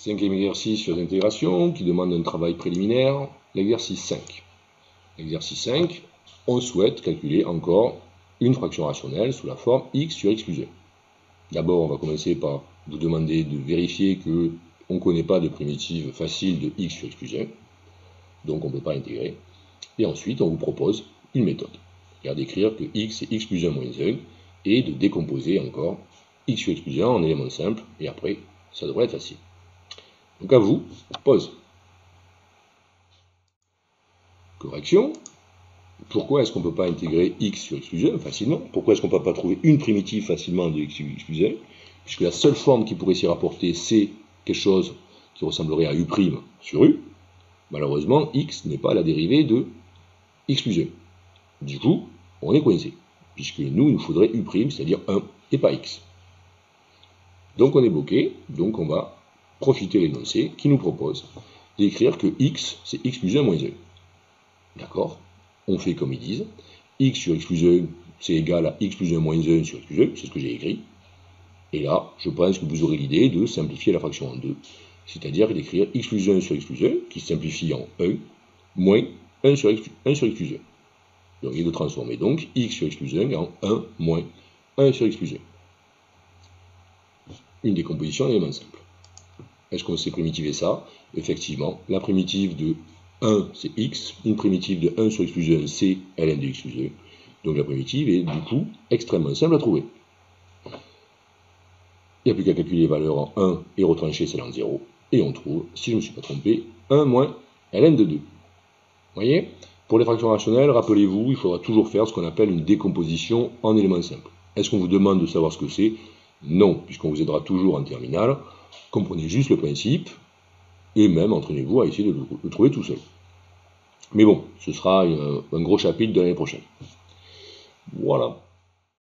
Cinquième exercice sur l'intégration qui demande un travail préliminaire, l'exercice 5. L'exercice 5, on souhaite calculer encore une fraction rationnelle sous la forme x sur x plus 1. D'abord, on va commencer par vous demander de vérifier qu'on ne connaît pas de primitive facile de x sur x plus 1, donc on ne peut pas intégrer. Et ensuite, on vous propose une méthode, c'est-à-dire d'écrire que x c'est x plus 1 moins 1, et de décomposer encore x sur x plus 1 en éléments simples, et après, ça devrait être facile. Donc à vous, pause. Correction. Pourquoi est-ce qu'on ne peut pas intégrer x sur x plus 1 facilement? Pourquoi est-ce qu'on ne peut pas trouver une primitive facilement de x sur x plus 1? Puisque la seule forme qui pourrait s'y rapporter, c'est quelque chose qui ressemblerait à u' sur u. Malheureusement, x n'est pas la dérivée de x plus 1. Du coup, on est coincé. Puisque nous, il nous faudrait u', c'est-à-dire 1, et pas x. Donc on est bloqué, donc on va profiter de l'énoncé qui nous propose d'écrire que x, c'est x plus 1 moins 1. D'accord? On fait comme ils disent. X sur x plus 1, c'est égal à x plus 1 moins 1 sur x plus 1, c'est ce que j'ai écrit. Et là, je pense que vous aurez l'idée de simplifier la fraction en deux, c'est-à-dire d'écrire x plus 1 sur x plus 1, qui simplifie en 1, moins 1 sur x plus 1. Donc, et de transformer donc x sur x plus 1 en 1 moins 1 sur x plus 1. Une décomposition d'éléments simples. Est-ce qu'on sait primitiver ça? Effectivement, la primitive de 1, c'est x. Une primitive de 1 sur x plus 1, c'est ln de x plus 1. Donc la primitive est du coup extrêmement simple à trouver. Il n'y a plus qu'à calculer les valeurs en 1 et retrancher celle en 0. Et on trouve, si je ne me suis pas trompé, 1 moins ln de 2. Vous voyez? Pour les fractions rationnelles, rappelez-vous, il faudra toujours faire ce qu'on appelle une décomposition en éléments simples. Est-ce qu'on vous demande de savoir ce que c'est? Non, puisqu'on vous aidera toujours en terminale. Comprenez juste le principe, et même entraînez-vous à essayer de le trouver tout seul. Mais bon, ce sera un gros chapitre de l'année prochaine. Voilà.